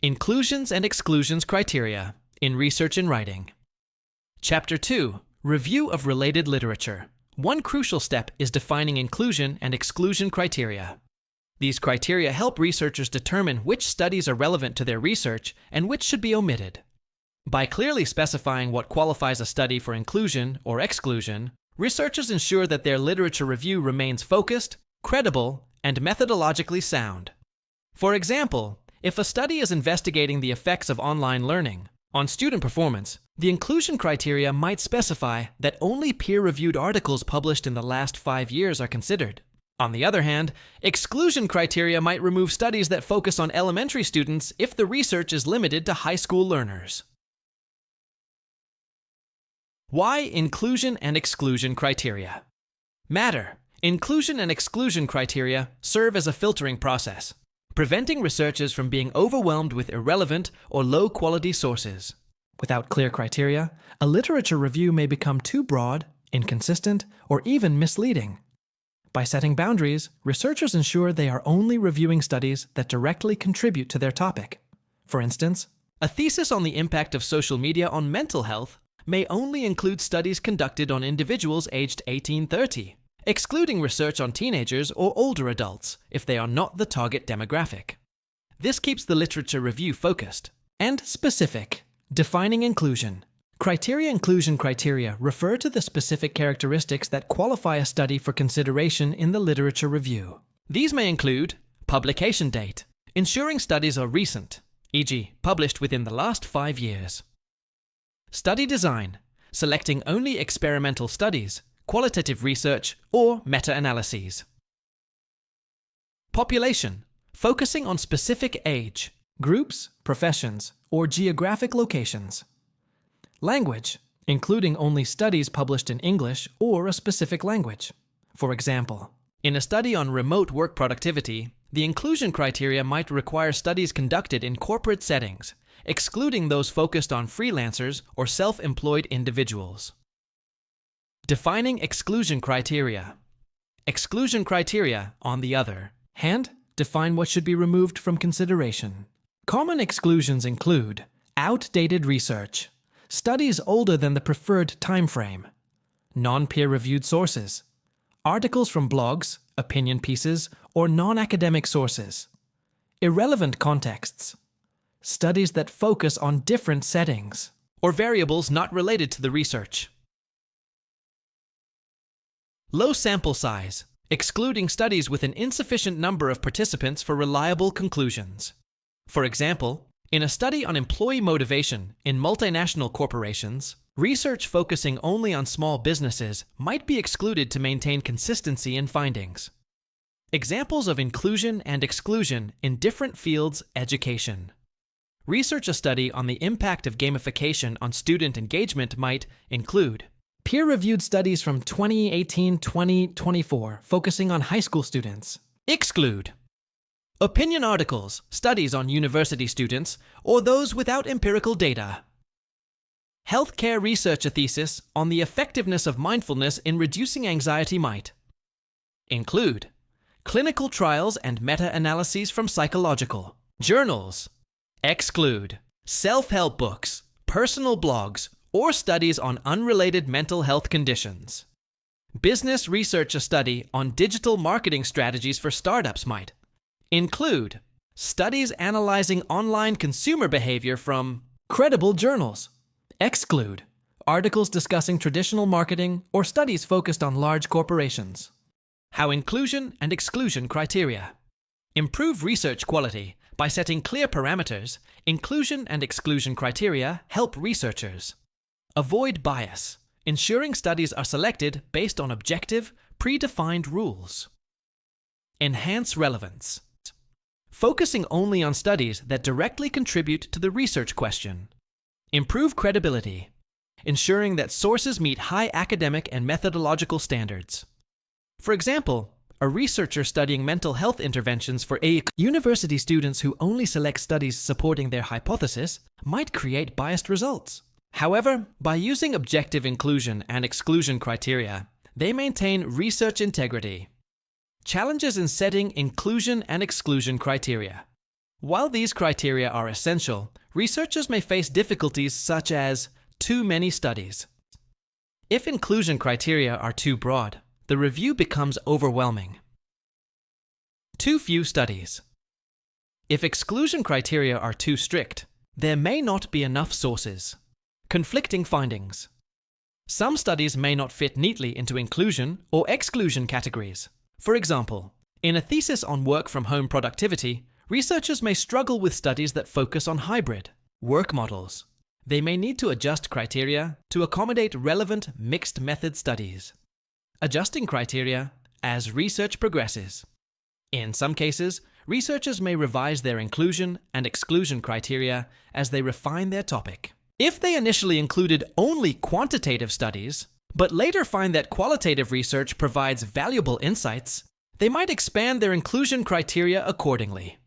Inclusions and Exclusions Criteria in Research and Writing. Chapter 2. Review of Related Literature. One crucial step is defining inclusion and exclusion criteria. These criteria help researchers determine which studies are relevant to their research and which should be omitted. By clearly specifying what qualifies a study for inclusion or exclusion, researchers ensure that their literature review remains focused, credible, and methodologically sound. For example, if a study is investigating the effects of online learning on student performance, the inclusion criteria might specify that only peer-reviewed articles published in the last 5 years are considered. On the other hand, exclusion criteria might remove studies that focus on elementary students if the research is limited to high school learners. Why inclusion and exclusion criteria matter? Inclusion and exclusion criteria serve as a filtering process, preventing researchers from being overwhelmed with irrelevant or low-quality sources. Without clear criteria, a literature review may become too broad, inconsistent, or even misleading. By setting boundaries, researchers ensure they are only reviewing studies that directly contribute to their topic. For instance, a thesis on the impact of social media on mental health may only include studies conducted on individuals aged 18–30, excluding research on teenagers or older adults if they are not the target demographic. This keeps the literature review focused and specific. Defining inclusion. Inclusion criteria refer to the specific characteristics that qualify a study for consideration in the literature review. These may include publication date, ensuring studies are recent, e.g., published within the last 5 years. Study design, selecting only experimental studies, qualitative research, or meta-analyses. Population, focusing on specific age, groups, professions, or geographic locations. Language, including only studies published in English or a specific language. For example, in a study on remote work productivity, the inclusion criteria might require studies conducted in corporate settings, excluding those focused on freelancers or self-employed individuals. Defining exclusion criteria. Exclusion criteria, on the other hand, define what should be removed from consideration. Common exclusions include outdated research, studies older than the preferred time frame, non-peer-reviewed sources, articles from blogs, opinion pieces, or non-academic sources, irrelevant contexts, studies that focus on different settings, or variables not related to the research. Low sample size, excluding studies with an insufficient number of participants for reliable conclusions. For example, in a study on employee motivation in multinational corporations, research focusing only on small businesses might be excluded to maintain consistency in findings. Examples of inclusion and exclusion in different fields: education. Research a study on the impact of gamification on student engagement might include peer-reviewed studies from 2018–2024 focusing on high school students. Exclude opinion articles, studies on university students, or those without empirical data. Healthcare research a thesis on the effectiveness of mindfulness in reducing anxiety might include clinical trials and meta-analyses from psychological journals. Exclude self-help books, personal blogs, or studies on unrelated mental health conditions. Business research a study on digital marketing strategies for startups might include studies analyzing online consumer behavior from credible journals. Exclude articles discussing traditional marketing or studies focused on large corporations. How inclusion and exclusion criteria. Improve research quality by setting clear parameters. Inclusion and exclusion criteria help researchers avoid bias, ensuring studies are selected based on objective, predefined rules. Enhance relevance, focusing only on studies that directly contribute to the research question. Improve credibility, ensuring that sources meet high academic and methodological standards. For example, a researcher studying mental health interventions for university students who only select studies supporting their hypothesis might create biased results. However, by using objective inclusion and exclusion criteria, they maintain research integrity. Challenges in setting inclusion and exclusion criteria. While these criteria are essential, researchers may face difficulties such as too many studies. If inclusion criteria are too broad, the review becomes overwhelming. Too few studies. If exclusion criteria are too strict, there may not be enough sources. Conflicting findings. Some studies may not fit neatly into inclusion or exclusion categories. For example, in a thesis on work-from-home productivity, researchers may struggle with studies that focus on hybrid work models. They may need to adjust criteria to accommodate relevant mixed method studies. Adjusting criteria as research progresses. In some cases, researchers may revise their inclusion and exclusion criteria as they refine their topic. If they initially included only quantitative studies, but later find that qualitative research provides valuable insights, they might expand their inclusion criteria accordingly.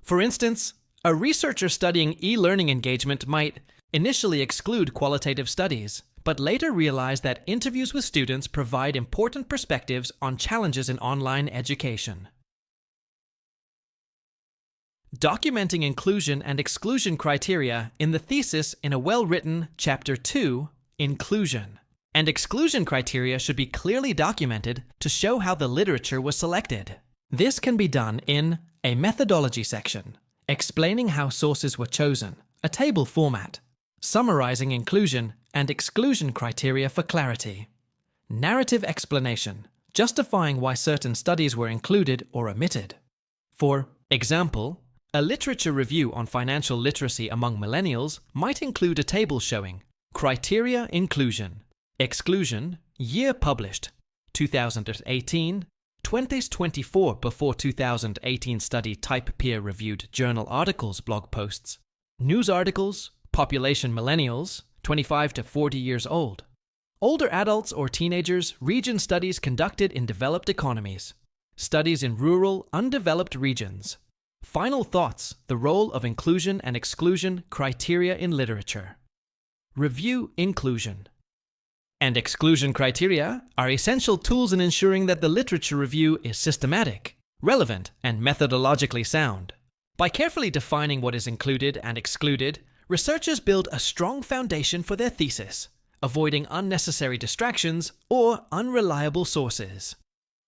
For instance, a researcher studying e-learning engagement might initially exclude qualitative studies, but later realize that interviews with students provide important perspectives on challenges in online education. Documenting inclusion and exclusion criteria in the thesis in a well-written Chapter 2, Inclusion. And exclusion criteria should be clearly documented to show how the literature was selected. This can be done in a methodology section, explaining how sources were chosen, a table format, summarizing inclusion and exclusion criteria for clarity, narrative explanation, justifying why certain studies were included or omitted. For example, a literature review on financial literacy among millennials might include a table showing criteria inclusion, exclusion, year published, 2018, 2024 before 2018 study type peer-reviewed journal articles blog posts, news articles, population millennials, 25 to 40 years old, older adults or teenagers, region studies conducted in developed economies, studies in rural, undeveloped regions. Final thoughts, the role of inclusion and exclusion criteria in literature. Review inclusion. And exclusion criteria are essential tools in ensuring that the literature review is systematic, relevant, and methodologically sound. By carefully defining what is included and excluded, researchers build a strong foundation for their thesis, avoiding unnecessary distractions or unreliable sources.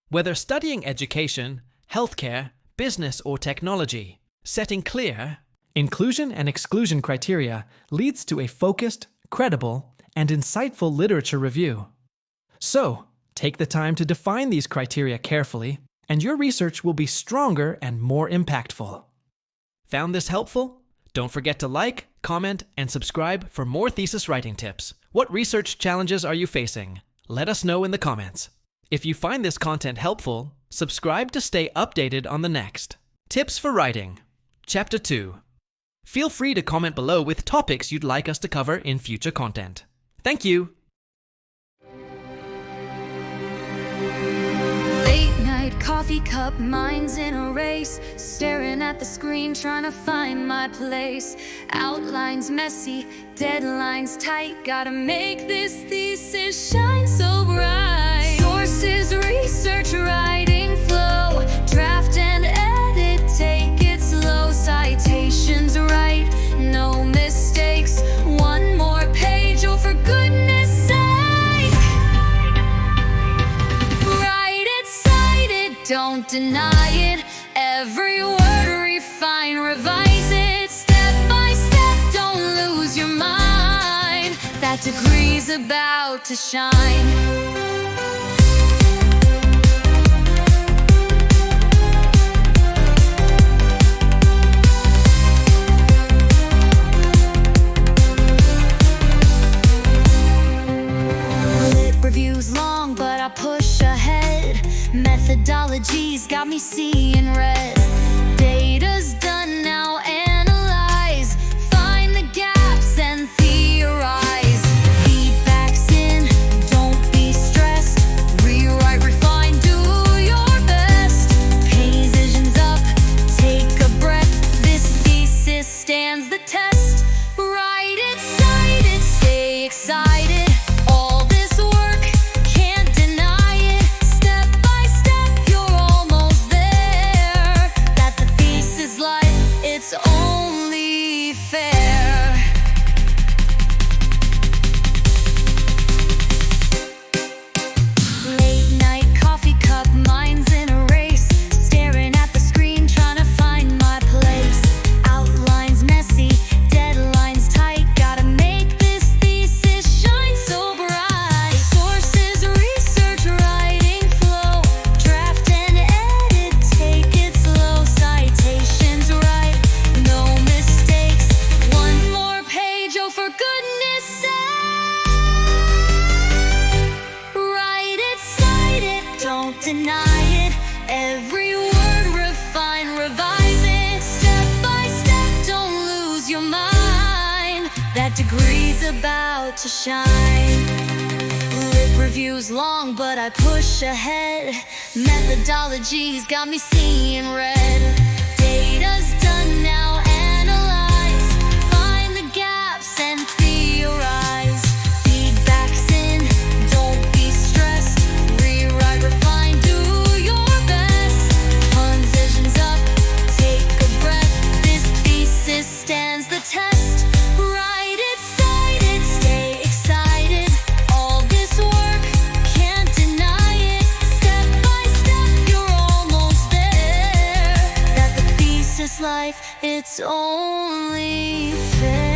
Whether studying education, healthcare, business, or technology, setting clear inclusion and exclusion criteria leads to a focused, credible, and insightful literature review. So, take the time to define these criteria carefully, and your research will be stronger and more impactful. Found this helpful? Don't forget to like, comment, and subscribe for more thesis writing tips. What research challenges are you facing? Let us know in the comments. If you find this content helpful, subscribe to stay updated on the next. Tips for Writing, Chapter 2. Feel free to comment below with topics you'd like us to cover in future content. Thank you! Late night coffee cup, minds in a race, staring at the screen trying to find my place. Outlines messy, deadlines tight, gotta make this thesis shine so bright. Sources, research, writing flow, draft and edit, take it slow. Citations right, no mistakes, one more page, oh for goodness sake. Write it, cite it, don't deny it, every word refine, revise it, step by step, don't lose your mind, that degree's about to shine. Reviews long, but I push ahead. Methodologies got me seeing red. Data's done now, analyze, find the gaps and theorize. Feedback's in, don't be stressed. Rewrite, refine, do your best. Pay visions up, take a breath. This thesis stands the test. Write it, cite it, stay excited. degree's about to shine. Lit review's long, but I push ahead. Methodology's got me seeing red. Data's done now, analyze. Find the gaps and theorize. Feedback's in, don't be stressed. Rewrite, refine, do your best. Transitions up, take a breath. This thesis stands the test. Write it, cite it, stay excited. All this work, can't deny it. Step by step, you're almost there. That the thesis life, it's only fair.